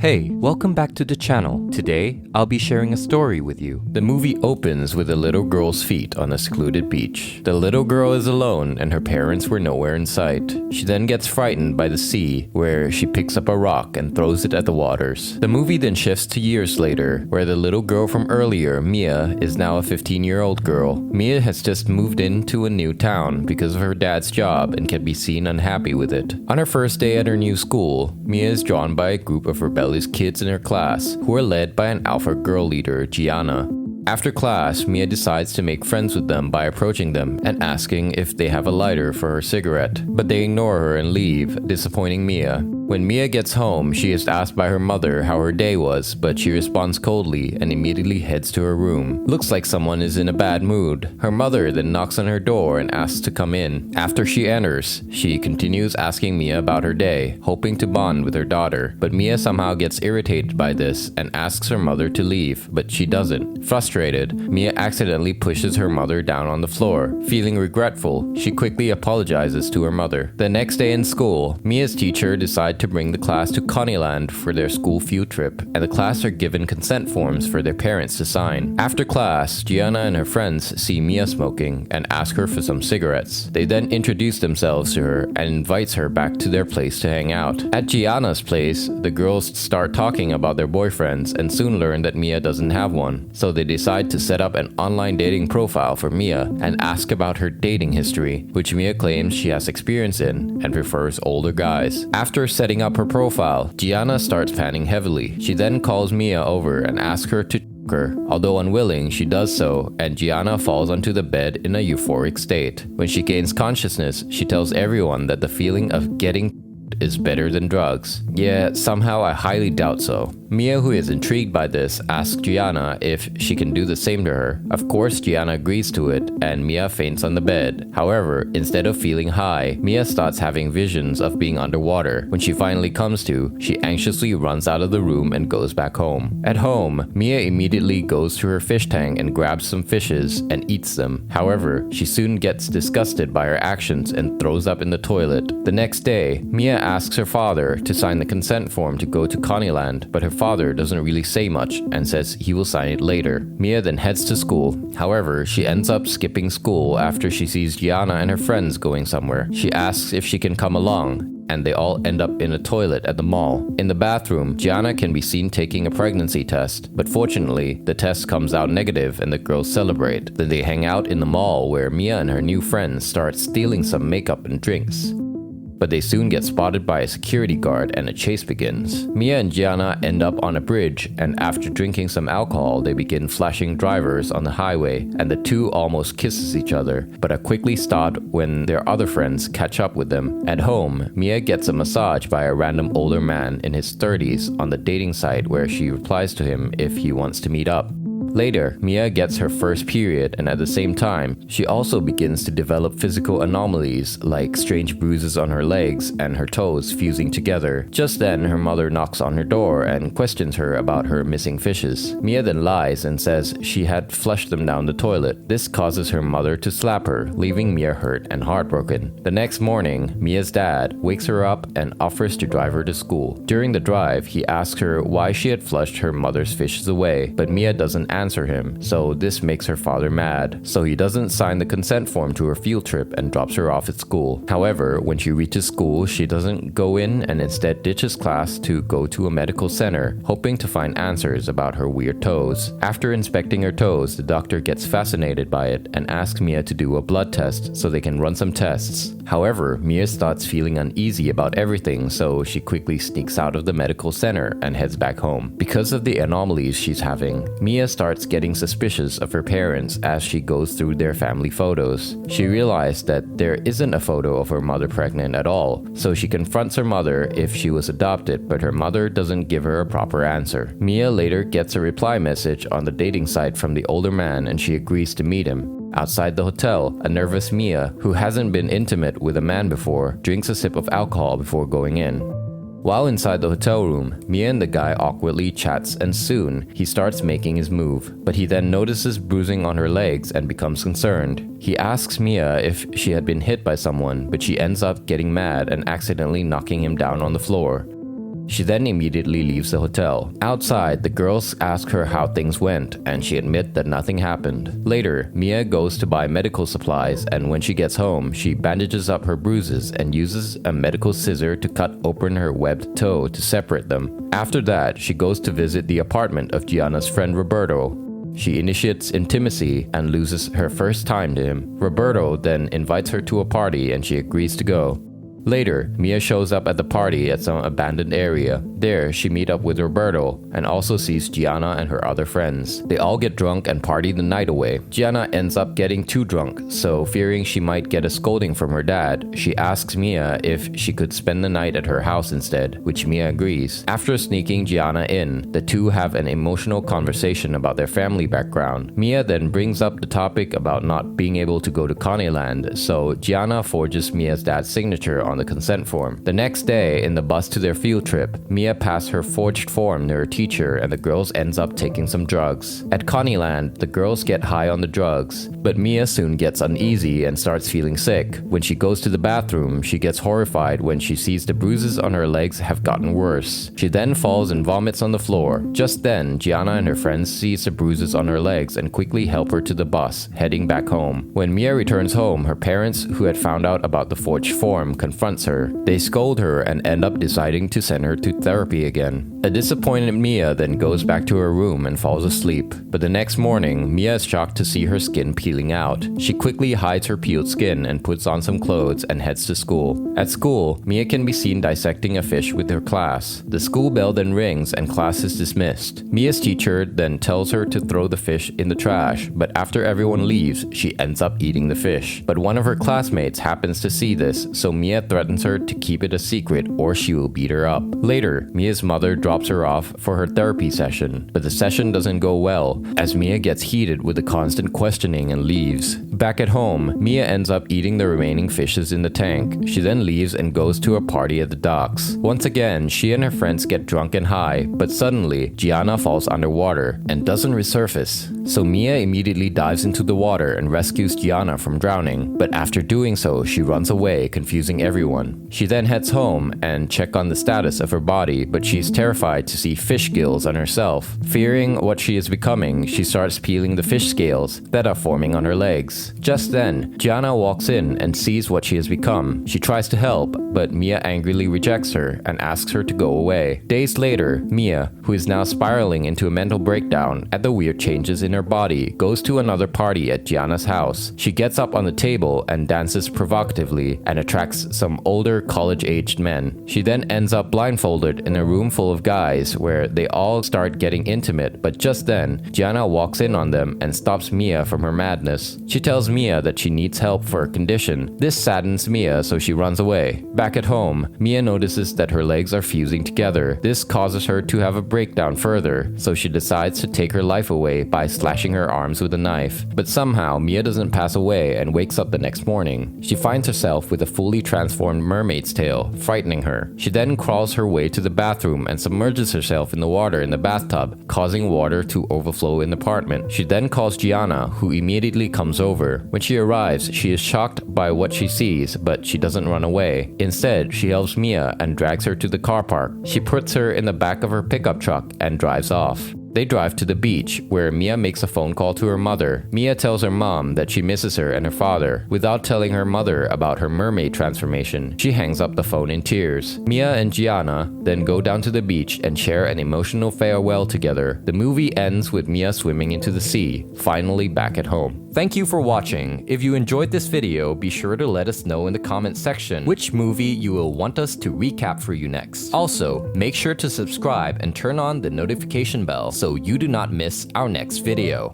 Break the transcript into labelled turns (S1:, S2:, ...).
S1: Hey, welcome back to the channel. Today, I'll be sharing a story with you. The movie opens with a little girl's feet on a secluded beach. The little girl is alone and her parents were nowhere in sight. She then gets frightened by the sea, where she picks up a rock and throws it at the waters. The movie then shifts to years later, where the little girl from earlier, Mia, is now a 15-year-old girl. Mia has just moved into a new town because of her dad's job and can be seen unhappy with it. On her first day at her new school, Mia is drawn by a group of rebellious kids in her class who are led by an alpha girl leader, Gianna. After class, Mia decides to make friends with them by approaching them and asking if they have a lighter for her cigarette, but they ignore her and leave, disappointing Mia. When Mia gets home, she is asked by her mother how her day was, but she responds coldly and immediately heads to her room. Looks like someone is in a bad mood. Her mother then knocks on her door and asks to come in. After she enters, she continues asking Mia about her day, hoping to bond with her daughter, but Mia somehow gets irritated by this and asks her mother to leave, but she doesn't. Frustrated, Mia accidentally pushes her mother down on the floor. Feeling regretful, she quickly apologizes to her mother. The next day in school, Mia's teacher decides to bring the class to Coneyland for their school field trip, and the class are given consent forms for their parents to sign. After class, Gianna and her friends see Mia smoking and ask her for some cigarettes. They then introduce themselves to her and invites her back to their place to hang out. At Gianna's place, the girls start talking about their boyfriends and soon learn that Mia doesn't have one, so they decide to set up an online dating profile for Mia and ask about her dating history, which Mia claims she has experience in and prefers older guys. After setting up her profile, Gianna starts panning heavily. She then calls Mia over and asks her to her. Although unwilling, she does so, and Gianna falls onto the bed in a euphoric state. When she gains consciousness, she tells everyone that the feeling of getting is better than drugs. Yeah, somehow I highly doubt so. Mia, who is intrigued by this, asks Gianna if she can do the same to her. Of course, Gianna agrees to it, and Mia faints on the bed. However, instead of feeling high, Mia starts having visions of being underwater. When she finally comes to, she anxiously runs out of the room and goes back home. At home, Mia immediately goes to her fish tank and grabs some fishes and eats them. However, she soon gets disgusted by her actions and throws up in the toilet. The next day, Mia asks her father to sign the consent form to go to Coneyland, but her father doesn't really say much and says he will sign it later. Mia then heads to school. However, she ends up skipping school after she sees Gianna and her friends going somewhere. She asks if she can come along, and they all end up in a toilet at the mall. In the bathroom, Gianna can be seen taking a pregnancy test, but fortunately, the test comes out negative and the girls celebrate. Then they hang out in the mall where Mia and her new friends start stealing some makeup and drinks. But they soon get spotted by a security guard and a chase begins. Mia and Gianna end up on a bridge, and after drinking some alcohol, they begin flashing drivers on the highway, and the two almost kisses each other, but are quickly stopped when their other friends catch up with them. At home, Mia gets a massage by a random older man in his 30s on the dating site where she replies to him if he wants to meet up. Later, Mia gets her first period, and at the same time, she also begins to develop physical anomalies like strange bruises on her legs and her toes fusing together. Just then, her mother knocks on her door and questions her about her missing fishes. Mia then lies and says she had flushed them down the toilet. This causes her mother to slap her, leaving Mia hurt and heartbroken. The next morning, Mia's dad wakes her up and offers to drive her to school. During the drive, he asks her why she had flushed her mother's fishes away, but Mia doesn't answer him, so this makes her father mad. So he doesn't sign the consent form to her field trip and drops her off at school. However, when she reaches school, she doesn't go in and instead ditches class to go to a medical center, hoping to find answers about her weird toes. After inspecting her toes, the doctor gets fascinated by it and asks Mia to do a blood test so they can run some tests. However, Mia starts feeling uneasy about everything, so she quickly sneaks out of the medical center and heads back home. Because of the anomalies she's having, Mia starts getting suspicious of her parents as she goes through their family photos. She realized that there isn't a photo of her mother pregnant at all, so she confronts her mother if she was adopted, but her mother doesn't give her a proper answer. Mia later gets a reply message on the dating site from the older man and she agrees to meet him. Outside the hotel, a nervous Mia, who hasn't been intimate with a man before, drinks a sip of alcohol before going in. While inside the hotel room, Mia and the guy awkwardly chats and soon, he starts making his move. But he then notices bruising on her legs and becomes concerned. He asks Mia if she had been hit by someone, but she ends up getting mad and accidentally knocking him down on the floor. She then immediately leaves the hotel. Outside, the girls ask her how things went, and she admits that nothing happened. Later, Mia goes to buy medical supplies, and when she gets home, she bandages up her bruises and uses a medical scissor to cut open her webbed toe to separate them. After that, she goes to visit the apartment of Gianna's friend Roberto. She initiates intimacy and loses her first time to him. Roberto then invites her to a party and she agrees to go. Later, Mia shows up at the party at some abandoned area. There, she meets up with Roberto and also sees Gianna and her other friends. They all get drunk and party the night away. Gianna ends up getting too drunk, so fearing she might get a scolding from her dad, she asks Mia if she could spend the night at her house instead, which Mia agrees. After sneaking Gianna in, the two have an emotional conversation about their family background. Mia then brings up the topic about not being able to go to Coneyland, so Gianna forges Mia's dad's signature on the consent form. The next day, in the bus to their field trip, Mia passed her forged form to her teacher and the girls ends up taking some drugs. At Coneyland, the girls get high on the drugs, but Mia soon gets uneasy and starts feeling sick. When she goes to the bathroom, she gets horrified when she sees the bruises on her legs have gotten worse. She then falls and vomits on the floor. Just then, Gianna and her friends sees the bruises on her legs and quickly help her to the bus, heading back home. When Mia returns home, her parents, who had found out about the forged form, confronts her. They scold her and end up deciding to send her to therapy again. A disappointed Mia then goes back to her room and falls asleep. But the next morning, Mia is shocked to see her skin peeling out. She quickly hides her peeled skin and puts on some clothes and heads to school. At school, Mia can be seen dissecting a fish with her class. The school bell then rings and class is dismissed. Mia's teacher then tells her to throw the fish in the trash, but after everyone leaves, she ends up eating the fish. But one of her classmates happens to see this, so Mia threatens her to keep it a secret or she will beat her up. Later, Mia's mother drops her off for her therapy session, but the session doesn't go well as Mia gets heated with the constant questioning and leaves. Back at home, Mia ends up eating the remaining fishes in the tank. She then leaves and goes to a party at the docks. Once again, she and her friends get drunk and high, but suddenly, Gianna falls underwater and doesn't resurface. So Mia immediately dives into the water and rescues Gianna from drowning, but after doing so, she runs away, confusing everyone. She then heads home and checks on the status of her body, but she's terrified to see fish gills on herself. Fearing what she is becoming, she starts peeling the fish scales that are forming on her legs. Just then, Gianna walks in and sees what she has become. She tries to help, but Mia angrily rejects her and asks her to go away. Days later, Mia, who is now spiraling into a mental breakdown at the weird changes in her body, goes to another party at Gianna's house. She gets up on the table and dances provocatively and attracts some older college-aged men. She then ends up blindfolded in a room full of guys where they all start getting intimate, but just then, Gianna walks in on them and stops Mia from her madness. She tells Mia that she needs help for her condition. This saddens Mia, so she runs away. Back at home, Mia notices that her legs are fusing together. This causes her to have a breakdown further, so she decides to take her life away by slashing her arms with a knife. But somehow, Mia doesn't pass away and wakes up the next morning. She finds herself with a fully transformed mermaid's tail, frightening her. She then crawls her way to the bathroom and submerges herself in the water in the bathtub, causing water to overflow in the apartment. She then calls Gianna, who immediately comes over. When she arrives, she is shocked by what she sees, but she doesn't run away. Instead, she helps Mia and drags her to the car park. She puts her in the back of her pickup truck and drives off. They drive to the beach, where Mia makes a phone call to her mother. Mia tells her mom that she misses her and her father. Without telling her mother about her mermaid transformation, she hangs up the phone in tears. Mia and Gianna then go down to the beach and share an emotional farewell together. The movie ends with Mia swimming into the sea, finally back at home. Thank you for watching. If you enjoyed this video, be sure to let us know in the comment section which movie you will want us to recap for you next. Also, make sure to subscribe and turn on the notification bell so you do not miss our next video.